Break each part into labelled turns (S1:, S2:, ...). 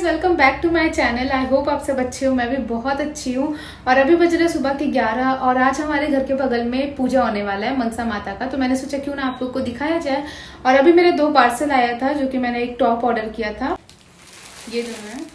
S1: Welcome back to my channel. I hope आप सब अच्छे हो। मैं भी बहुत अच्छी हूँ। और अभी बज रहे सुबह के 11 और आज हमारे घर के बगल में पूजा होने वाला है मनसा माता का। तो मैंने सोचा क्यों ना आप लोग को दिखाया जाए। और अभी मेरे 2 पार्सल आया था, जो कि मैंने एक टॉप ऑर्डर किया था, ये जो है।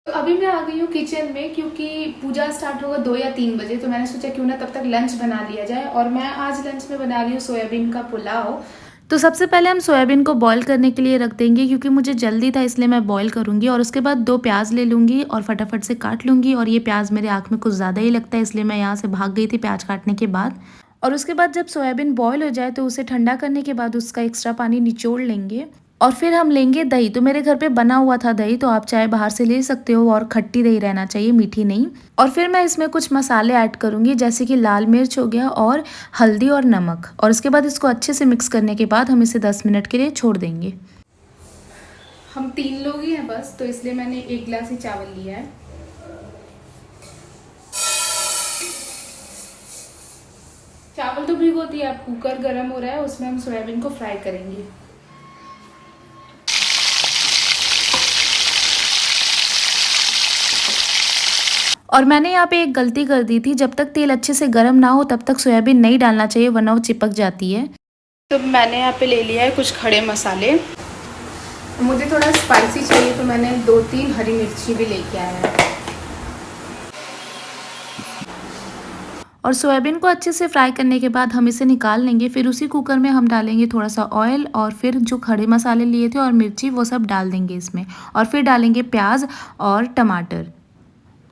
S1: तो अभी मैं आ गई हूँ किचन में, क्योंकि पूजा स्टार्ट होगा 2 या 3 बजे। तो मैंने सोचा क्यों ना तब तक लंच बना लिया जाए। और मैं आज लंच में बना रही हूँ सोयाबीन का पुलाव। तो सबसे पहले हम सोयाबीन को बॉईल करने के लिए रख देंगे, क्योंकि मुझे जल्दी था इसलिए मैं बॉईल करूँगी। और उसके बाद 2 प्याज ले लूँगी और फटाफट से काट लूँगी। और ये प्याज मेरे आँख में कुछ ज़्यादा ही लगता है, इसलिए मैं यहाँ से भाग गई थी प्याज काटने के बाद। और उसके बाद जब सोयाबीन बॉईल हो जाए तो उसे ठंडा करने के बाद उसका एक्स्ट्रा पानी निचोड़ लेंगे। और फिर हम लेंगे दही। तो मेरे घर पे बना हुआ था दही, तो आप चाहे बाहर से ले सकते हो। और खट्टी दही रहना चाहिए, मीठी नहीं। और फिर मैं इसमें कुछ मसाले ऐड करूँगी, जैसे कि लाल मिर्च हो गया और हल्दी और नमक। और उसके बाद इसको अच्छे से मिक्स करने के बाद हम इसे 10 मिनट के लिए छोड़ देंगे। हम 3 लोग ही हैं बस, तो इसलिए मैंने 1 गिलास ही चावल लिया है। चावल तो भिगो दिया, अब कुकर गर्म हो रहा है, उसमें हम सोयाबीन को फ्राई करेंगे। और मैंने यहाँ पे एक गलती कर दी थी, जब तक तेल अच्छे से गर्म ना हो तब तक सोयाबीन नहीं डालना चाहिए, वरना वो चिपक जाती है। तो मैंने यहाँ पे ले लिया है कुछ खड़े मसाले। मुझे थोड़ा स्पाइसी चाहिए, तो मैंने 2-3 हरी मिर्ची भी लेके आया है। और सोयाबीन को अच्छे से फ्राई करने के बाद हम इसे निकाल लेंगे। फिर उसी कुकर में हम डालेंगे थोड़ा सा ऑयल, और फिर जो खड़े मसाले लिए थे और मिर्ची, वो सब डाल देंगे इसमें। और फिर डालेंगे प्याज और टमाटर।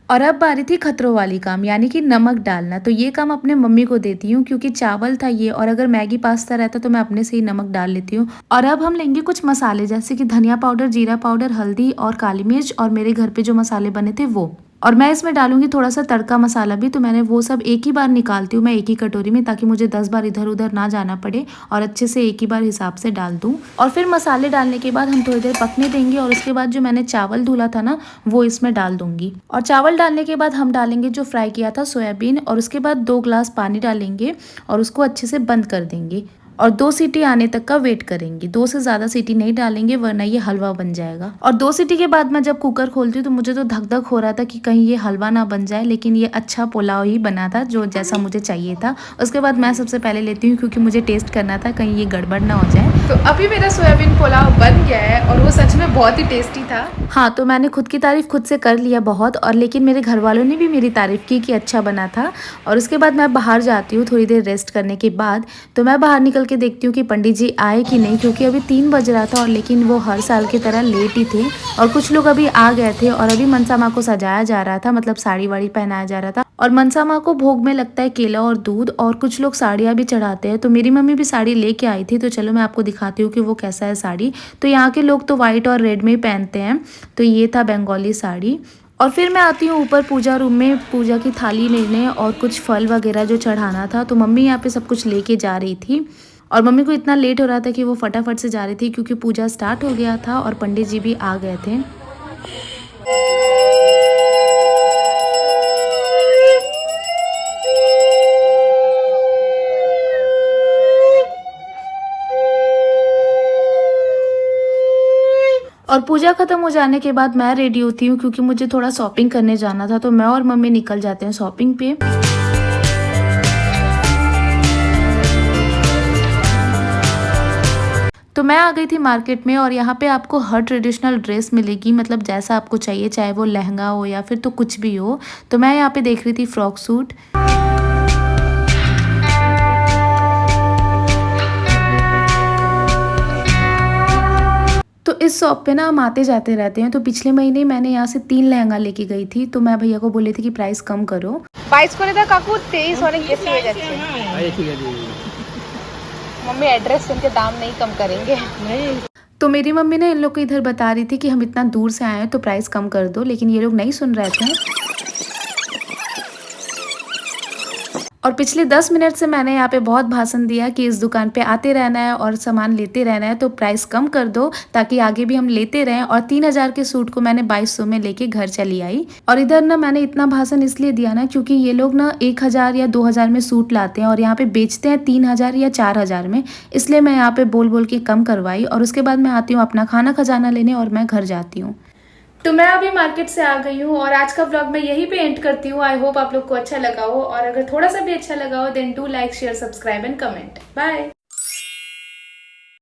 S1: और अब बारी थी खतरों वाली काम, यानी कि नमक डालना। तो ये काम अपने मम्मी को देती हूँ, क्योंकि चावल था ये, और अगर मैगी पास्ता रहता तो मैं अपने से ही नमक डाल लेती हूँ। और अब हम लेंगे कुछ मसाले, जैसे कि धनिया पाउडर, जीरा पाउडर, हल्दी और काली मिर्च, और मेरे घर पे जो मसाले बने थे वो। और मैं इसमें डालूंगी थोड़ा सा तड़का मसाला भी। तो मैंने वो सब एक ही बार निकालती हूँ मैं, एक ही कटोरी में, ताकि मुझे 10 बार इधर उधर ना जाना पड़े, और अच्छे से एक ही बार हिसाब से डाल दूँ। और फिर मसाले डालने के बाद हम थोड़ी देर पकने देंगे। और उसके बाद जो मैंने चावल धुला था ना, वो इसमें डाल दूंगी। और चावल डालने के बाद हम डालेंगे जो फ्राई किया था सोयाबीन। और उसके बाद 2 गिलास पानी डालेंगे और उसको अच्छे से बंद कर देंगे। और 2 सीटी आने तक का वेट करेंगे। 2 से ज़्यादा सीटी नहीं डालेंगे, वरना ये हलवा बन जाएगा। और 2 सीटी के बाद मैं जब कुकर खोलती हूँ तो मुझे तो धक धक हो रहा था कि कहीं ये हलवा ना बन जाए, लेकिन ये अच्छा पुलाव ही बना था, जो जैसा मुझे चाहिए था। उसके बाद मैं सबसे पहले लेती हूँ, क्योंकि मुझे टेस्ट करना था, कहीं ये गड़बड़ ना हो जाए। तो अभी मेरा सोयाबीन पुलाव बन गया है, और वो सच में बहुत ही टेस्टी था। हाँ, तो मैंने खुद की तारीफ खुद से कर लिया बहुत, और लेकिन मेरे घर वालों ने भी मेरी तारीफ की कि अच्छा बना था। और उसके बाद मैं बाहर जाती हूँ थोड़ी देर रेस्ट करने के बाद। तो मैं बाहर निकल के देखती हूँ कि पंडित जी आए कि नहीं, क्योंकि अभी 3 बज रहा था, और लेकिन वो हर साल की तरह लेट ही थे। और कुछ लोग अभी आ गए थे, और अभी मनसा माँ को सजाया जा रहा था, मतलब साड़ी वाड़ी पहनाया जा रहा था। और मनसा माँ को भोग में लगता है केला और दूध, और कुछ लोग साड़ियाँ भी चढ़ाते हैं। तो मेरी मम्मी भी साड़ी लेके आई थी, तो चलो मैं आपको दिखाती हूँ कि वो कैसा है साड़ी। तो यहाँ के लोग तो वाइट और रेड में ही पहनते हैं। तो ये था बंगाली साड़ी। और फिर मैं आती हूँ ऊपर पूजा रूम में, पूजा की थाली लेने और कुछ फल वगैरह जो चढ़ाना था। तो मम्मी यहाँ पे सब कुछ लेके जा रही थी। और मम्मी को इतना लेट हो रहा था कि वो फटाफट से जा रही थी, क्योंकि पूजा स्टार्ट हो गया था और पंडित जी भी आ गए थे। और पूजा खत्म हो जाने के बाद मैं रेडी होती हूँ, क्योंकि मुझे थोड़ा शॉपिंग करने जाना था। तो मैं और मम्मी निकल जाते हैं शॉपिंग पे। तो मैं आ गई थी मार्केट में, और यहाँ पे आपको हर ट्रेडिशनल ड्रेस मिलेगी, मतलब जैसा आपको चाहिए, चाहे वो लहंगा हो या फिर तो कुछ भी हो। तो मैं यहाँ पे देख रही थी फ्रॉक सूट। तो इस शॉप पे ना हम आते जाते रहते हैं। तो पिछले महीने मैंने यहाँ से 3 लहंगा लेके गई थी। तो मैं भैया को बोली थी कि प्राइस कम करो।
S2: 22 করে দাও কাকু, 23 অনেক বেশি হয়ে যাচ্ছে। मम्मी एड्रेस सुन के दाम नहीं कम करेंगे। नहीं।
S1: तो मेरी मम्मी ने इन लोग को इधर बता रही थी कि हम इतना दूर से आए हैं तो प्राइस कम कर दो, लेकिन ये लोग नहीं सुन रहे थे। और पिछले 10 मिनट से मैंने यहाँ पे बहुत भाषण दिया कि इस दुकान पे आते रहना है और सामान लेते रहना है, तो प्राइस कम कर दो ताकि आगे भी हम लेते रहें। और 3000 के सूट को मैंने 2200 में लेके घर चली आई। और इधर ना मैंने इतना भाषण इसलिए दिया ना क्योंकि ये लोग ना 1000 या 2000 में सूट लाते हैं और यहाँ पे बेचते हैं 3000 या 4000 में, इसलिए मैं यहाँ पे बोल बोल के कम करवाई। और उसके बाद मैं आती हूँ अपना खाना खजाना लेने और मैं घर जाती हूँ। तो मैं अभी मार्केट से आ गई हूँ और आज का व्लॉग मैं यहीं पे एंड करती हूँ। आई होप आप लोग को अच्छा लगा हो, और अगर थोड़ा सा भी अच्छा लगा हो then do like share subscribe and comment. Bye.